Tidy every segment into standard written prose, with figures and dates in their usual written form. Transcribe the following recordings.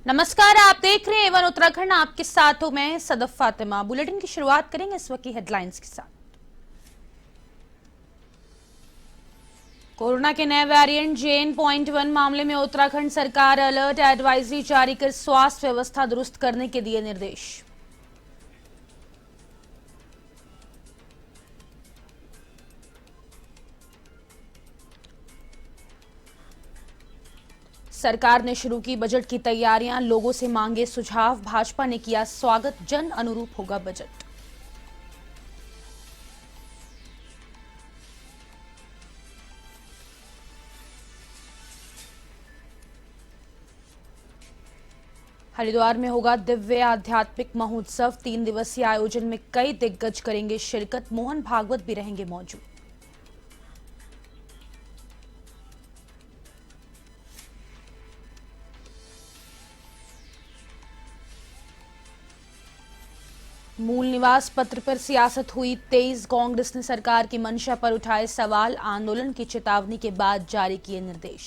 नमस्कार, आप देख रहे हैं एवन उत्तराखंड। आपके साथ हूं मैं सदफ फातिमा। बुलेटिन की शुरुआत करेंगे इस वक्त की हेडलाइंस के साथ। कोरोना के नए वेरिएंट JN.1 मामले में उत्तराखंड सरकार अलर्ट एडवाइजरी जारी कर स्वास्थ्य व्यवस्था दुरुस्त करने के दिए निर्देश। सरकार ने शुरू की बजट की तैयारियां, लोगों से मांगे सुझाव, भाजपा ने किया स्वागत, जन अनुरूप होगा बजट। हरिद्वार में होगा दिव्य आध्यात्मिक महोत्सव। 3 दिवसीय आयोजन में कई दिग्गज करेंगे शिरकत, मोहन भागवत भी रहेंगे मौजूद। मूल निवास पत्र पर सियासत हुई तेज, कांग्रेस ने सरकार की मंशा पर उठाए सवाल, आंदोलन की चेतावनी के बाद जारी किए निर्देश।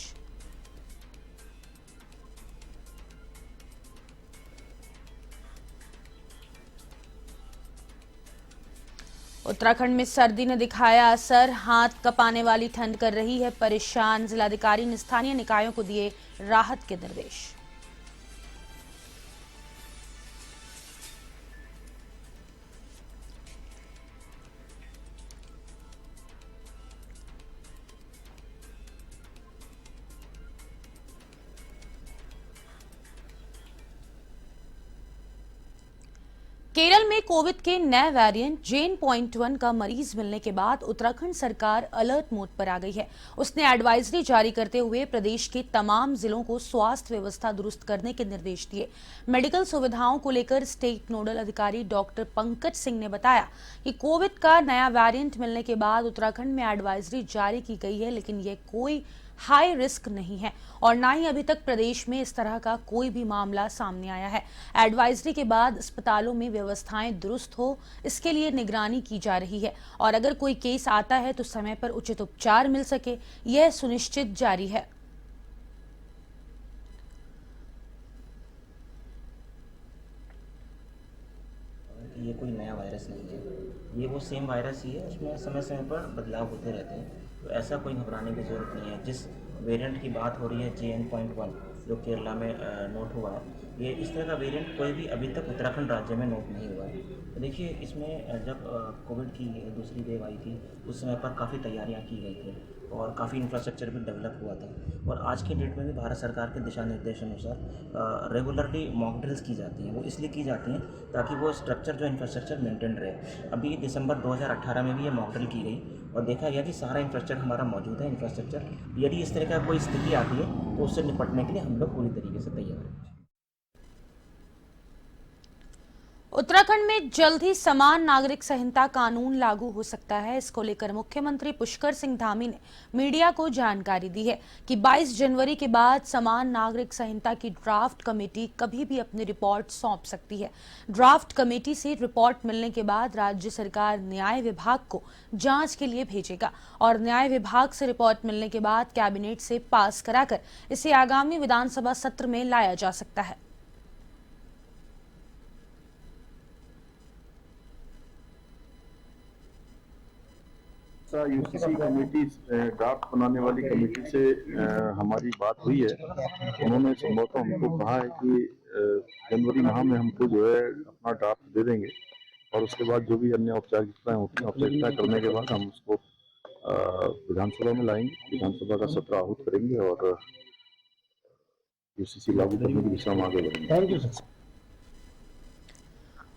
उत्तराखंड में सर्दी ने दिखाया असर, हाथ कपाने वाली ठंड कर रही है परेशान। जिलाधिकारी ने स्थानीय निकायों को दिए राहत के निर्देश। केरल में कोविड के नए वेरिएंट JN.1 का मरीज मिलने के बाद उत्तराखंड सरकार अलर्ट मोड पर आ गई है। उसने एडवाइजरी जारी करते हुए प्रदेश के तमाम जिलों को स्वास्थ्य व्यवस्था दुरुस्त करने के निर्देश दिए। मेडिकल सुविधाओं को लेकर स्टेट नोडल अधिकारी डॉक्टर पंकज सिंह ने बताया कि कोविड का नया वेरिएंट मिलने के बाद उत्तराखंड में एडवाइजरी जारी की गई है, लेकिन यह कोई हाई रिस्क नहीं है और ना ही अभी तक प्रदेश में इस तरह का कोई भी मामला सामने आया है। एडवाइजरी के बाद अस्पतालों में व्यवस्थाएं दुरुस्त हो, इसके लिए निगरानी की जा रही है और अगर कोई केस आता है तो समय पर उचित उपचार मिल सके, यह सुनिश्चित जारी है। ये कोई नया वायरस नहीं है, ये वो सेम वायरस ही है, उसमें समय समय पर बदलाव होते रहते हैं, तो ऐसा कोई घबराने की ज़रूरत नहीं है। जिस वेरिएंट की बात हो रही है JN.1 जो केरला में नोट हुआ है, ये इस तरह का वेरिएंट कोई भी अभी तक उत्तराखंड राज्य में नोट नहीं हुआ है। तो देखिए, इसमें जब कोविड की दूसरी वेव आई थी उस समय पर काफ़ी तैयारियां की गई थी और काफ़ी इंफ्रास्ट्रक्चर भी डेवलप हुआ था और आज के डेट में भी भारत सरकार के दिशा निर्देश अनुसार रेगुलरली मॉक ड्रिल्स की जाती हैं। वो इसलिए की जाती हैं ताकि वो स्ट्रक्चर जो इंफ्रास्ट्रक्चर मेंटेन रहे। अभी दिसंबर 2018 में भी ये मॉक ड्रिल की गई और देखा गया कि सारा इंफ्रास्ट्रक्चर हमारा मौजूद है। इंफ्रास्ट्रक्चर यदि इस तरह का कोई स्थिति आती है तो उससे निपटने के लिए हम लोग पूरी तरीके से तैयार हैं। उत्तराखंड में जल्द ही समान नागरिक संहिता कानून लागू हो सकता है। इसको लेकर मुख्यमंत्री पुष्कर सिंह धामी ने मीडिया को जानकारी दी है कि 22 जनवरी के बाद समान नागरिक संहिता की ड्राफ्ट कमेटी कभी भी अपनी रिपोर्ट सौंप सकती है। ड्राफ्ट कमेटी से रिपोर्ट मिलने के बाद राज्य सरकार न्याय विभाग को जांच के लिए भेजेगा और न्याय विभाग से रिपोर्ट मिलने के बाद कैबिनेट से पास कराकर इसे आगामी विधानसभा सत्र में लाया जा सकता है। यूसीसी कमेटी ड्राफ्ट बनाने वाली कमेटी से हमारी बात हुई है। उन्होंने संभवतः हमको कहा है कि जनवरी माह में हमको जो है अपना ड्राफ्ट दे देंगे और उसके बाद जो भी अन्य औपचारिकताएं होती हैं, औपचारिकता करने के बाद हम उसको विधानसभा में लाएंगे, विधानसभा का सत्र आहूत करेंगे और यूसीसी लागू करने की दिशा में आगे बढ़ेंगे। Thank you sir.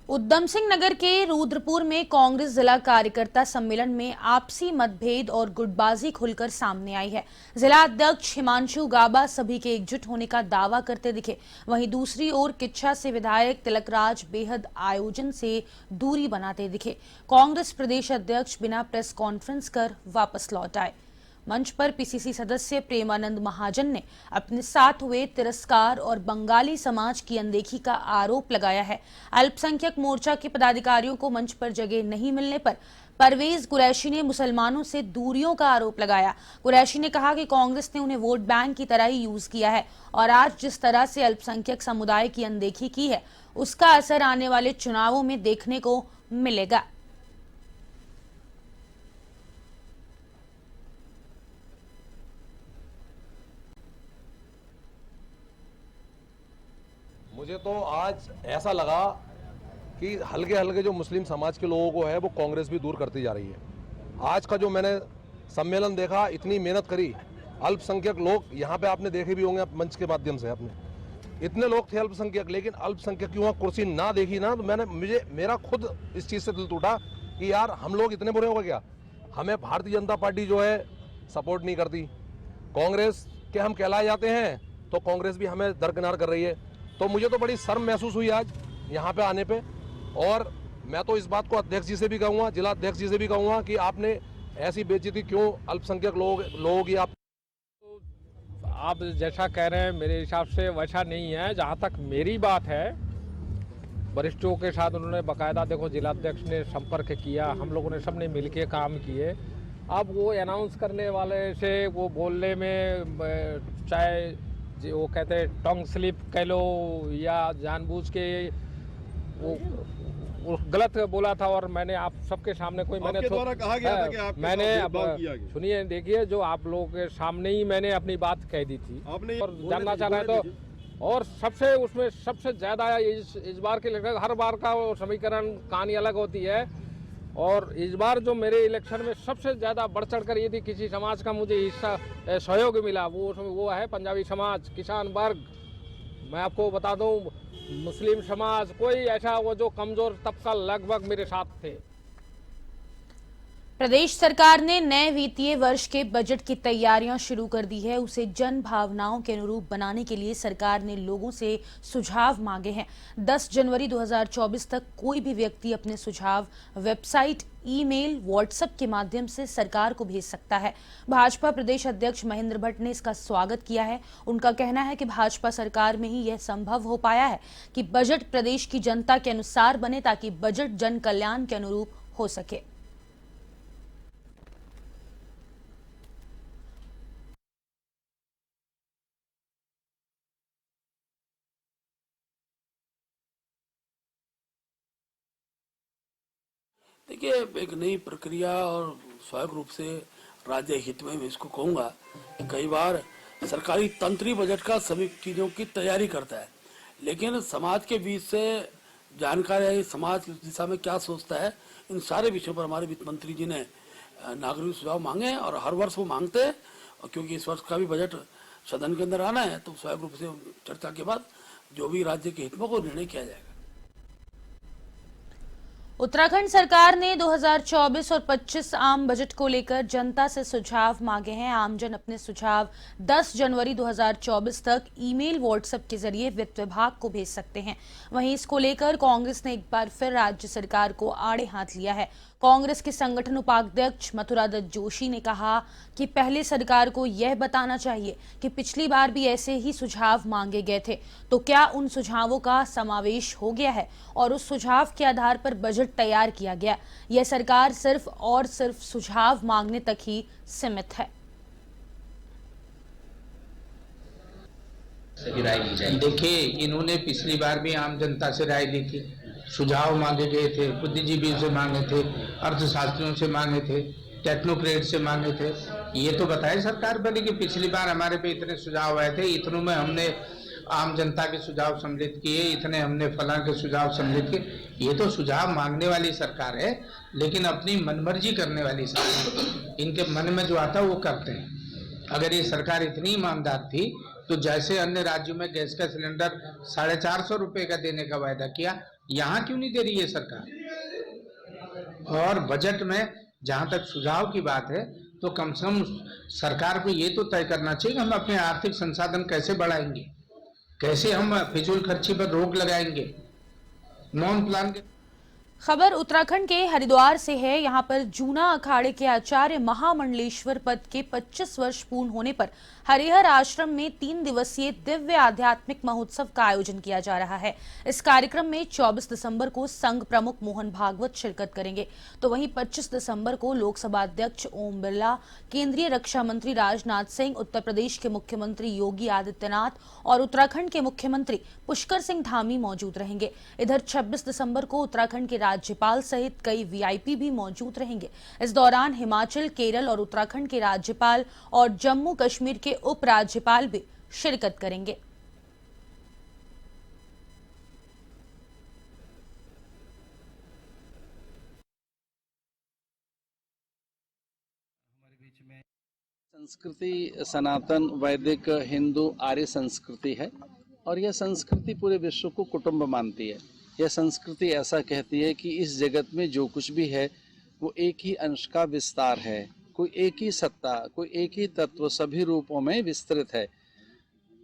Udham Singh Nagar के रुद्रपुर में कांग्रेस जिला कार्यकर्ता सम्मेलन में आपसी मतभेद और गुटबाजी खुलकर सामने आई है। जिला अध्यक्ष हिमांशु गाबा सभी के एकजुट होने का दावा करते दिखे, वहीं दूसरी ओर किच्छा से विधायक तिलकराज बेहद आयोजन से दूरी बनाते दिखे। कांग्रेस प्रदेश अध्यक्ष बिना प्रेस कॉन्फ्रेंस कर वापस लौट आए। मंच पर PCC सदस्य प्रेमानंद महाजन ने अपने साथ हुए तिरस्कार और बंगाली समाज की अनदेखी का आरोप लगाया है। अल्पसंख्यक मोर्चा के पदाधिकारियों को मंच पर जगह नहीं मिलने पर परवेज कुरैशी ने मुसलमानों से दूरियों का आरोप लगाया। कुरैशी ने कहा कि कांग्रेस ने उन्हें वोट बैंक की तरह ही यूज किया है और आज जिस तरह से अल्पसंख्यक समुदाय की अनदेखी की है, उसका असर आने वाले चुनावों में देखने को मिलेगा। मुझे तो आज ऐसा लगा कि हल्के हल्के जो मुस्लिम समाज के लोगों को है वो कांग्रेस भी दूर करती जा रही है। आज का जो मैंने सम्मेलन देखा, इतनी मेहनत करी, अल्पसंख्यक लोग यहाँ पे आपने देखे भी होंगे मंच के माध्यम से, आपने इतने लोग थे अल्पसंख्यक, लेकिन अल्पसंख्यक की वहाँ कुर्सी ना देखी ना, तो मेरा खुद इस चीज़ से दिल टूटा कि यार हम लोग इतने बुरे हो गए क्या। हमें भारतीय जनता पार्टी जो है सपोर्ट नहीं करती, कांग्रेस के हम कहलाए जाते हैं तो कांग्रेस भी हमें दरकिनार कर रही है। तो मुझे तो बड़ी शर्म महसूस हुई आज यहाँ पे आने पे, और मैं तो इस बात को अध्यक्ष जी से भी कहूँगा, जिला अध्यक्ष जी से भी कहूँगा कि आपने ऐसी बेइज्जती क्यों अल्पसंख्यक लोगों की आप जैसा कह रहे हैं मेरे हिसाब से वैसा नहीं है। जहाँ तक मेरी बात है, वरिष्ठों के साथ उन्होंने बाकायदा देखो जिलाध्यक्ष ने संपर्क किया, हम लोगों ने सबने मिलके काम किए। अब वो अनाउंस करने वाले से वो बोलने में चाहे वो कहते हैं टंग स्लिप कह लो या जानबूझ के वो गलत बोला था, और मैंने आप सबके सामने मैंने द्वारा कहा गया था कि आपके मैंने साथ अब भेदभाव किया गया। सुनिए, देखिए जो आप लोगों के सामने ही मैंने अपनी बात कह दी थी, आपने और जानना चाह रहे हैं तो, और सबसे ज्यादा इस बार के इलेक्शन, हर बार का वो समीकरण कहानी अलग होती है, और इस बार जो मेरे इलेक्शन में सबसे ज्यादा बढ़ चढ़ कर यदि किसी समाज का मुझे हिस्सा सहयोग मिला वो है पंजाबी समाज, किसान वर्ग। मैं आपको बता दूं, मुस्लिम समाज, कोई ऐसा वो जो कमजोर तबका लगभग मेरे साथ थे। प्रदेश सरकार ने नए वित्तीय वर्ष के बजट की तैयारियां शुरू कर दी है। उसे जन भावनाओं के अनुरूप बनाने के लिए सरकार ने लोगों से सुझाव मांगे हैं। 10 जनवरी 2024 तक कोई भी व्यक्ति अपने सुझाव वेबसाइट, ईमेल, व्हाट्सएप के माध्यम से सरकार को भेज सकता है। भाजपा प्रदेश अध्यक्ष महेंद्र भट्ट ने इसका स्वागत किया है। उनका कहना है कि भाजपा सरकार में ही यह संभव हो पाया है कि बजट प्रदेश की जनता के अनुसार बने, ताकि बजट जन कल्याण के अनुरूप हो सके। देखिए, एक नई प्रक्रिया और स्वाभाविक रूप से राज्य हित में मैं इसको कहूँगा कि कई बार सरकारी तंत्री बजट का सभी चीज़ों की तैयारी करता है, लेकिन समाज के बीच से जानकारी, समाज इस दिशा में क्या सोचता है, इन सारे विषयों पर हमारे वित्त मंत्री जी ने नागरिक सुझाव मांगे हैं, और हर वर्ष वो मांगते हैं। और क्योंकि इस वर्ष का भी बजट सदन के अंदर आना है, तो स्वाभाविक रूप से चर्चा के बाद जो भी राज्य के हित में वो निर्णय किया जाएगा। उत्तराखंड सरकार ने 2024 और 25 आम बजट को लेकर जनता से सुझाव मांगे हैं। आमजन अपने सुझाव 10 जनवरी 2024 तक ईमेल, व्हाट्सएप के जरिए वित्त विभाग को भेज सकते हैं। वहीं इसको लेकर कांग्रेस ने एक बार फिर राज्य सरकार को आड़े हाथ लिया है। कांग्रेस के संगठन उपाध्यक्ष मथुरा दत्त जोशी ने कहा कि पहले सरकार को यह बताना चाहिए कि पिछली बार भी ऐसे ही सुझाव मांगे गए थे, तो क्या उन सुझावों का समावेश हो गया है और उस सुझाव के आधार पर बजट तैयार किया गया। यह सरकार सिर्फ और सिर्फ सुझाव मांगने तक ही सीमित है। राय ली जाए। देखिए, इन्होंने पिछली बार भी आम जनता से राय ली थी, सुझाव मांगे गए थे, बुद्धिजीवियों से मांगे थे, अर्थशास्त्रियों से मांगे थे, टेक्नोक्रेट से मांगे थे। ये तो बताए सरकार बनी कि पिछली बार हमारे पे इतने सुझाव आए थे, इतनों में हमने आम जनता के सुझाव सम्मिलित किए, इतने हमने फलां के सुझाव सम्मिलित किए। ये तो सुझाव मांगने वाली सरकार है, लेकिन अपनी मनमर्जी करने वाली सरकार। इनके मन में जो आता है वो करते हैं। अगर ये सरकार इतनी ईमानदार थी तो जैसे अन्य राज्यों में गैस का सिलेंडर 450 रुपए का देने का वायदा किया, यहाँ क्यों नहीं दे रही है सरकार। और बजट में जहाँ तक सुझाव की बात है, तो कम से कम सरकार को ये तो तय करना चाहिए कि हम अपने आर्थिक संसाधन कैसे बढ़ाएंगे, कैसे हम फिजूल खर्ची पर रोक लगाएंगे, नॉन प्लान के। खबर उत्तराखंड के हरिद्वार से है। यहां पर जूना अखाड़े के आचार्य महामंडलेश्वर पद के 25 वर्ष पूर्ण होने पर हरिहर आश्रम में 3 दिवसीय दिव्य आध्यात्मिक महोत्सव का आयोजन किया जा रहा है। इस कार्यक्रम में 24 दिसंबर को संघ प्रमुख मोहन भागवत शिरकत करेंगे, तो वहीं 25 दिसंबर को लोकसभा अध्यक्ष ओम बिरला, केंद्रीय रक्षा मंत्री राजनाथ सिंह, उत्तर प्रदेश के मुख्यमंत्री योगी आदित्यनाथ और उत्तराखंड के मुख्यमंत्री पुष्कर सिंह धामी मौजूद रहेंगे। इधर 26 दिसंबर को उत्तराखंड के राज्यपाल सहित कई वीआईपी भी मौजूद रहेंगे। इस दौरान हिमाचल, केरल और उत्तराखंड के राज्यपाल और जम्मू कश्मीर के उपराज्यपाल भी शिरकत करेंगे। संस्कृति सनातन वैदिक हिंदू आर्य संस्कृति है और यह संस्कृति पूरे विश्व को कुटुंब मानती है। यह संस्कृति ऐसा कहती है कि इस जगत में जो कुछ भी है वो एक ही अंश का विस्तार है, कोई एक ही सत्ता, कोई एक ही तत्व सभी रूपों में विस्तृत है।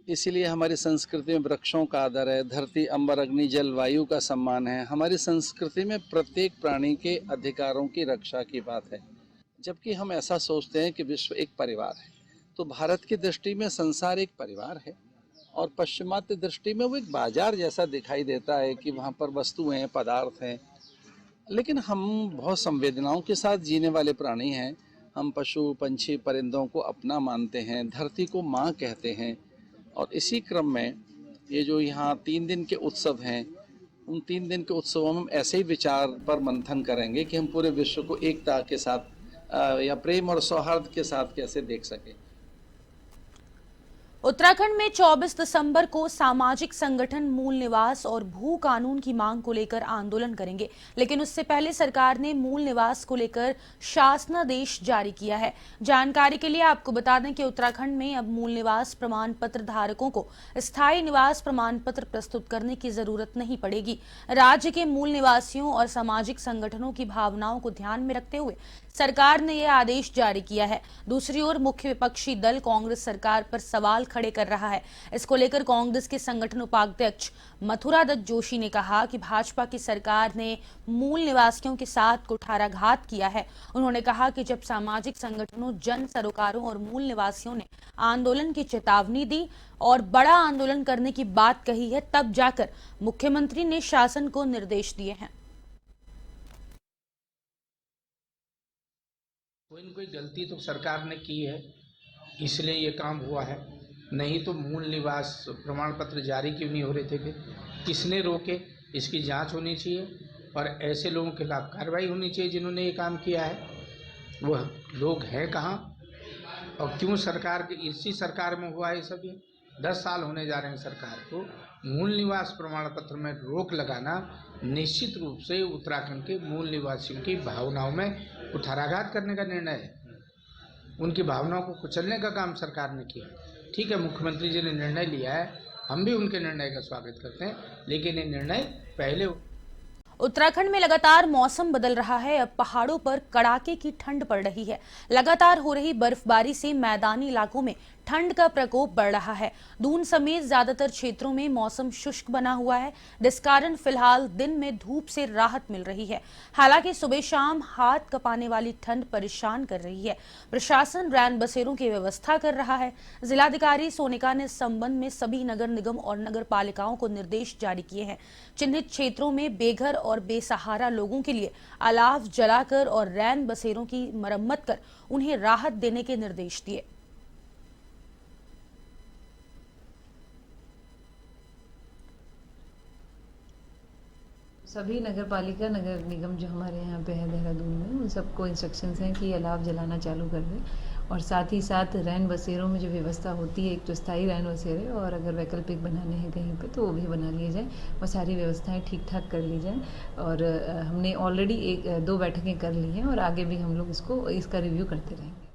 इसीलिए हमारी संस्कृति में वृक्षों का आदर है, धरती, अंबर, अग्नि, जल, वायु का सम्मान है। हमारी संस्कृति में प्रत्येक प्राणी के अधिकारों की रक्षा की बात है। जबकि हम ऐसा सोचते हैं कि विश्व एक परिवार है, तो भारत की दृष्टि में संसार एक परिवार है और पश्चिमात्य दृष्टि में वो एक बाजार जैसा दिखाई देता है कि वहाँ पर वस्तुएं हैं, पदार्थ हैं। लेकिन हम बहुत संवेदनाओं के साथ जीने वाले प्राणी हैं। हम पशु, पंछी, परिंदों को अपना मानते हैं, धरती को माँ कहते हैं। और इसी क्रम में ये जो यहाँ 3 दिन के उत्सव हैं, उन 3 दिन के उत्सवों में हम ऐसे ही विचार पर मंथन करेंगे कि हम पूरे विश्व को एकता के साथ या प्रेम और सौहार्द के साथ कैसे देख सकें। उत्तराखंड में 24 दिसंबर को सामाजिक संगठन मूल निवास और भू कानून की मांग को लेकर आंदोलन करेंगे, लेकिन उससे पहले सरकार ने मूल निवास को लेकर शासनादेश जारी किया है। जानकारी के लिए आपको बता दें कि उत्तराखंड में अब मूल निवास प्रमाण पत्र धारकों को स्थायी निवास प्रमाण पत्र प्रस्तुत करने की जरूरत नहीं पड़ेगी। राज्य के मूल निवासियों और सामाजिक संगठनों की भावनाओं को ध्यान में रखते हुए सरकार ने यह आदेश जारी किया है। दूसरी ओर मुख्य विपक्षी दल कांग्रेस सरकार पर सवाल खड़े कर रहा है। इसको लेकर कांग्रेस के संगठन उपाध्यक्ष मथुरा दत्त जोशी ने कहा कि भाजपा की सरकार ने मूल निवासियों के साथ कुठाराघात किया है। उन्होंने कहा कि जब सामाजिक संगठनों, जन सरोकारों और मूल निवासियों ने आंदोलन की चेतावनी दी और बड़ा आंदोलन करने की बात कही है, तब जाकर मुख्यमंत्री ने शासन को निर्देश दिए हैं। कोई न कोई गलती तो सरकार ने की है, इसलिए ये काम हुआ है। नहीं तो मूल निवास प्रमाण पत्र जारी क्यों नहीं हो रहे थे? किसने रोके? इसकी जांच होनी चाहिए और ऐसे लोगों के खिलाफ कार्रवाई होनी चाहिए जिन्होंने ये काम किया है। वह लोग हैं कहाँ और क्यों सरकार के इसी सरकार में हुआ है? सब ये 10 साल होने जा रहे हैं सरकार को। मूल निवास प्रमाण पत्र में रोक लगाना निश्चित रूप से उत्तराखंड के मूल निवासियों की भावनाओं में कुठाराघात करने का निर्णय है। उनकी भावनाओं को कुचलने का काम सरकार ने किया। ठीक है, मुख्यमंत्री जी ने निर्णय लिया है, हम भी उनके निर्णय का स्वागत करते हैं, लेकिन ये निर्णय पहले। उत्तराखंड में लगातार मौसम बदल रहा है। अब पहाड़ों पर कड़ाके की ठंड पड़ रही है। लगातार हो रही बर्फबारी से मैदानी इलाकों में ठंड का प्रकोप बढ़ रहा है। दून समेत ज्यादातर क्षेत्रों में मौसम शुष्क बना हुआ है, जिस कारण फिलहाल दिन में धूप से राहत मिल रही है। हालांकि सुबह शाम हाथ कपाने वाली ठंड परेशान कर रही है। प्रशासन रैन बसेरों की व्यवस्था कर रहा है। जिलाधिकारी सोनिका ने इस संबंध में सभी नगर निगम और नगर पालिकाओं को निर्देश जारी किए हैं। चिन्हित क्षेत्रों में बेघर और बेसहारा लोगों के लिए अलाव जलाकर और रैन बसेरों की मरम्मत कर उन्हें राहत देने के निर्देश दिए। सभी नगर पालिका, नगर निगम जो हमारे यहाँ पे है देहरादून में, उन सबको इंस्ट्रक्शंस हैं कि अलाव जलाना चालू कर दें और साथ ही साथ रैन बसेरों में जो व्यवस्था होती है, एक तो स्थायी रैन बसेरे और अगर वैकल्पिक बनाने हैं कहीं पे तो वो भी बना लिए जाएं। वो सारी व्यवस्थाएं ठीक ठाक कर ली जाएं और हमने ऑलरेडी 2 बैठकें कर ली हैं और आगे भी हम लोग इसका रिव्यू करते रहेंगे।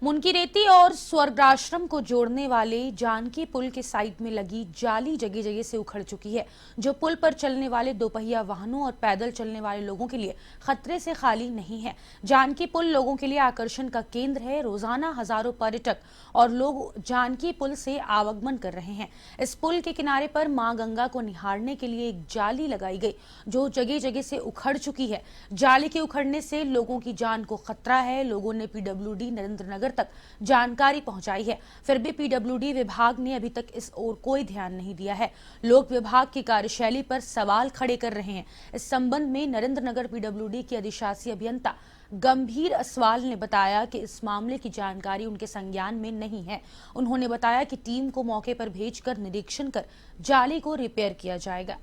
मुनकीरेती और स्वर्गाश्रम को जोड़ने वाले जानकी पुल के साइड में लगी जाली जगह जगह से उखड़ चुकी है, जो पुल पर चलने वाले दोपहिया वाहनों और पैदल चलने वाले लोगों के लिए खतरे से खाली नहीं है। जानकी पुल लोगों के लिए आकर्षण का केंद्र है। रोजाना हजारों पर्यटक और लोग जानकी पुल से आवागमन कर रहे हैं। इस पुल के किनारे पर मां गंगा को निहारने के लिए एक जाली लगाई गई, जो जगह जगह से उखड़ चुकी है। जाली के उखड़ने से लोगों की जान को खतरा है। लोगों ने पीडब्ल्यूडी नरेंद्रनगर तक जानकारी पहुंचाई है, फिर भी पीडब्ल्यूडी विभाग ने अभी तक इस ओर कोई ध्यान नहीं दिया है। लोग विभाग की कार्यशैली पर सवाल खड़े कर रहे हैं। इस संबंध में नरेंद्रनगर पीडब्ल्यूडी के अधिशासी अभियंता गंभीर असवाल ने बताया कि इस मामले की जानकारी उनके संज्ञान में नहीं है। उन्होंने बताया कि टीम को मौके पर भेजकर निरीक्षण कर जाली को रिपेयर किया जाएगा।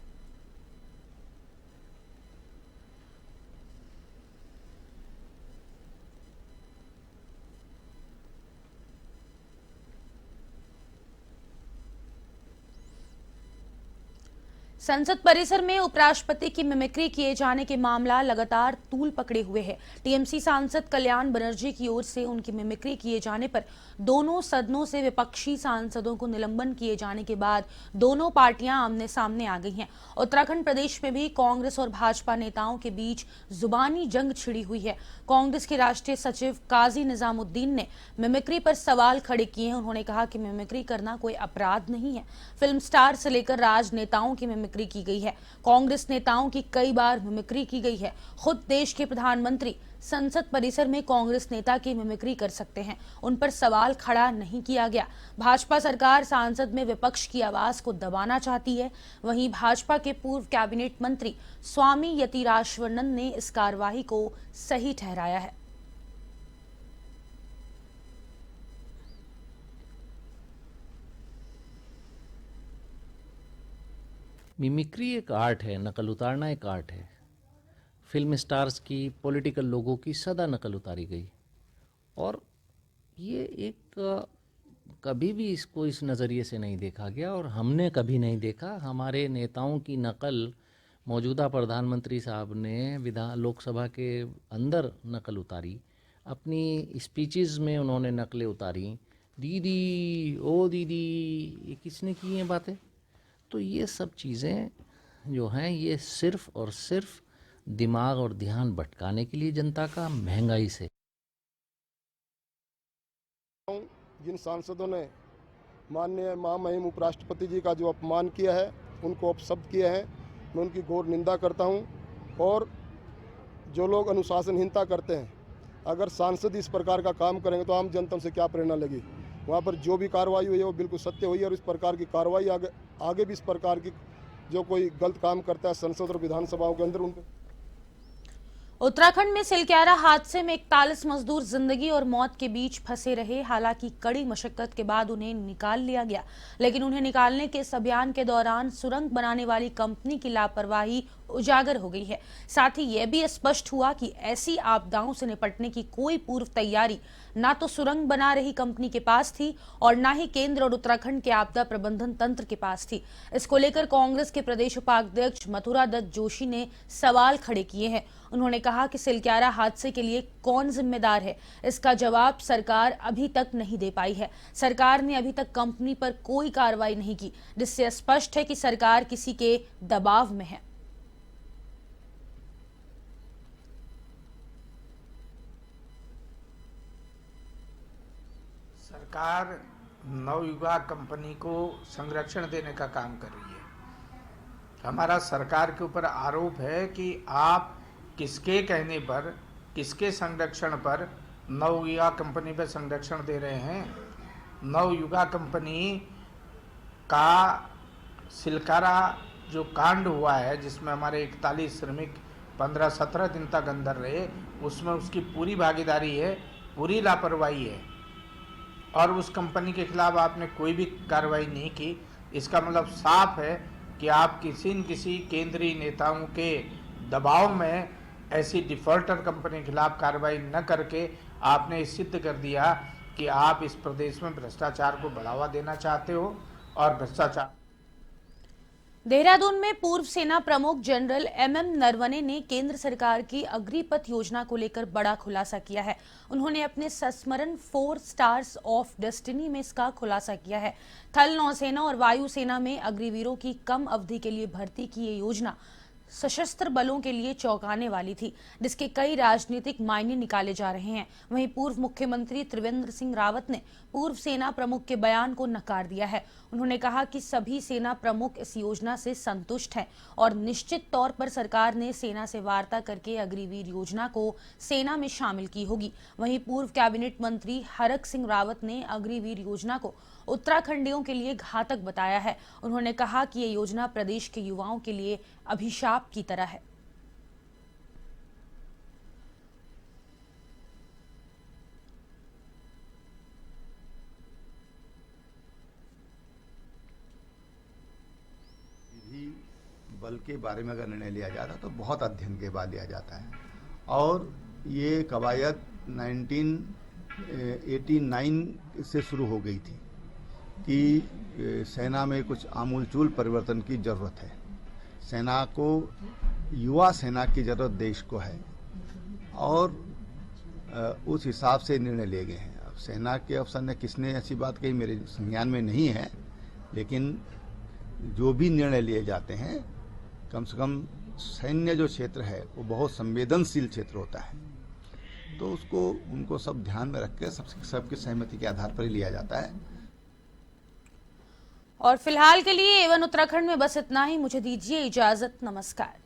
संसद परिसर में उपराष्ट्रपति की मिमिक्री किए जाने के मामला लगातार तूल पकड़े हुए है। टीएमसी सांसद कल्याण बनर्जी की ओर से उनकी मिमिक्री किए जाने पर दोनों सदनों से विपक्षी सांसदों को निलंबन किए जाने के बाद दोनों पार्टियां आमने सामने आ गई हैं। उत्तराखंड प्रदेश में भी कांग्रेस और भाजपा नेताओं के बीच जुबानी जंग छिड़ी हुई है। कांग्रेस के राष्ट्रीय सचिव काजी निजामुद्दीन ने मिमिक्री पर सवाल खड़े किए हैं। उन्होंने कहा कि मिमिक्री करना कोई अपराध नहीं है। फिल्म स्टार से लेकर राजनेताओं की मिमिक्री की गई है। कांग्रेस नेताओं की कई बार मिमिक्री की गई है। खुद देश के प्रधानमंत्री संसद परिसर में कांग्रेस नेता की मिमिक्री कर सकते हैं, उन पर सवाल खड़ा नहीं किया गया। भाजपा सरकार सांसद में विपक्ष की आवाज को दबाना चाहती है। वहीं भाजपा के पूर्व कैबिनेट मंत्री स्वामी यतीराजस्वर्णन ने इस कार्रवाई को सही ठहराया है। मिमिक्री एक आर्ट है, नकल उतारना एक आर्ट है। फिल्म स्टार्स की, पॉलिटिकल लोगों की सदा नकल उतारी गई और ये एक कभी भी इसको इस नज़रिए से नहीं देखा गया और हमने कभी नहीं देखा। हमारे नेताओं की नकल मौजूदा प्रधानमंत्री साहब ने लोकसभा के अंदर नकल उतारी, अपनी स्पीचेस में उन्होंने नकलें उतारी। दीदी, ओ दीदी, ये किसने की हैं बातें? तो ये सब चीज़ें जो हैं ये सिर्फ और सिर्फ दिमाग और ध्यान भटकाने के लिए जनता का, महंगाई से। जिन सांसदों ने माननीय महामहिम उपराष्ट्रपति जी का जो अपमान किया है, उनको अपशब्द किया है, मैं उनकी घोर निंदा करता हूं। और जो लोग अनुशासनहीनता करते हैं, अगर सांसद इस प्रकार का काम करेंगे तो आम जनता से क्या प्रेरणा लगी। वहाँ पर जो भी कार्रवाई हुई है वो बिल्कुल सत्य हुई है और इस प्रकार की कार्रवाई आगे भी इस प्रकार की जो कोई गलत काम करता है संसद और विधानसभाओं के अंदर, उन पर। उत्तराखंड में सिलक्यारा हादसे में 41 मजदूर जिंदगी और मौत के बीच फंसे रहे। हालांकि कड़ी मशक्कत के बाद उन्हें निकाल लिया गया, लेकिन उन्हें निकालने के इस अभियान के दौरान सुरंग बनाने वाली कंपनी की लापरवाही उजागर हो गई है। साथ ही यह भी स्पष्ट हुआ कि ऐसी आपदाओं से निपटने की कोई पूर्व तैयारी ना तो सुरंग बना रही कंपनी के पास थी और ना ही केंद्र और उत्तराखंड के आपदा प्रबंधन तंत्र के पास थी। इसको लेकर कांग्रेस के प्रदेश उपाध्यक्ष मथुरा दत्त जोशी ने सवाल खड़े किए हैं। उन्होंने कहा कि सिलक्यारा हादसे के लिए कौन जिम्मेदार है, इसका जवाब सरकार अभी तक नहीं दे पाई है। सरकार ने अभी तक कंपनी पर कोई कार्रवाई नहीं की, जिससे स्पष्ट है कि सरकार किसी के दबाव में है। सरकार नवयुगा कंपनी को संरक्षण देने का काम कर रही है। हमारा सरकार के ऊपर आरोप है कि आप किसके कहने पर, किसके संरक्षण पर नवयुगा कंपनी पर संरक्षण दे रहे हैं। नवयुगा कंपनी का सिलक्यारा जो कांड हुआ है, जिसमें हमारे 41 श्रमिक 15-17 दिन तक अंदर रहे, उसमें उसकी पूरी भागीदारी है, पूरी लापरवाही है और उस कंपनी के खिलाफ आपने कोई भी कार्रवाई नहीं की। इसका मतलब साफ है कि आप किसी न किसी केंद्रीय नेताओं के दबाव में ऐसी डिफॉल्टर कंपनी के खिलाफ कार्रवाई न करके आपने सिद्ध कर दिया कि आप इस प्रदेश में भ्रष्टाचार को बढ़ावा देना चाहते हो और भ्रष्टाचार देहरादून में पूर्व सेना प्रमुख जनरल एमएम नरवणे ने केंद्र सरकार की अग्निपथ योजना को लेकर बड़ा खुलासा किया है। उन्होंने अपने संस्मरण 4 स्टार्स ऑफ डेस्टिनी में इसका खुलासा किया है। थल नौसेना और वायुसेना में अग्निवीरों की कम अवधि के लिए भर्ती की ये योजना सशस्त्र बलों के लिए चौंकाने वाली थी, जिसके कई राजनीतिक मायने निकाले जा रहे हैं। वहीं पूर्व मुख्यमंत्री त्रिवेंद्र सिंह रावत ने पूर्व सेना प्रमुख के बयान को नकार दिया है। उन्होंने कहा कि सभी सेना प्रमुख इस योजना से संतुष्ट हैं और निश्चित तौर पर सरकार ने सेना से वार्ता करके अग्निवीर योजना को सेना में शामिल की होगी। वहीं पूर्व कैबिनेट मंत्री हरक सिंह रावत ने अग्निवीर योजना को उत्तराखंडियों के लिए घातक बताया है। उन्होंने कहा कि ये योजना प्रदेश के युवाओं के लिए अभिशाप की तरह है। बल के बारे में अगर निर्णय लिया जाता तो बहुत अध्ययन के बाद लिया जाता है, और ये कवायद 1989 से शुरू हो गई थी कि सेना में कुछ आमूलचूल परिवर्तन की ज़रूरत है। सेना को, युवा सेना की ज़रूरत देश को है, और उस हिसाब से निर्णय लिए गए हैं। अब सेना के अफसर ने किसने ऐसी बात कही मेरे संज्ञान में नहीं है, लेकिन जो भी निर्णय लिए जाते हैं, कम से कम सैन्य जो क्षेत्र है वो बहुत संवेदनशील क्षेत्र होता है, तो उसको उनको सब ध्यान में रख के सबकी सहमति के आधार पर ही लिया जाता है। और फिलहाल के लिए एवन उत्तराखंड में बस इतना ही। मुझे दीजिए इजाजत। नमस्कार।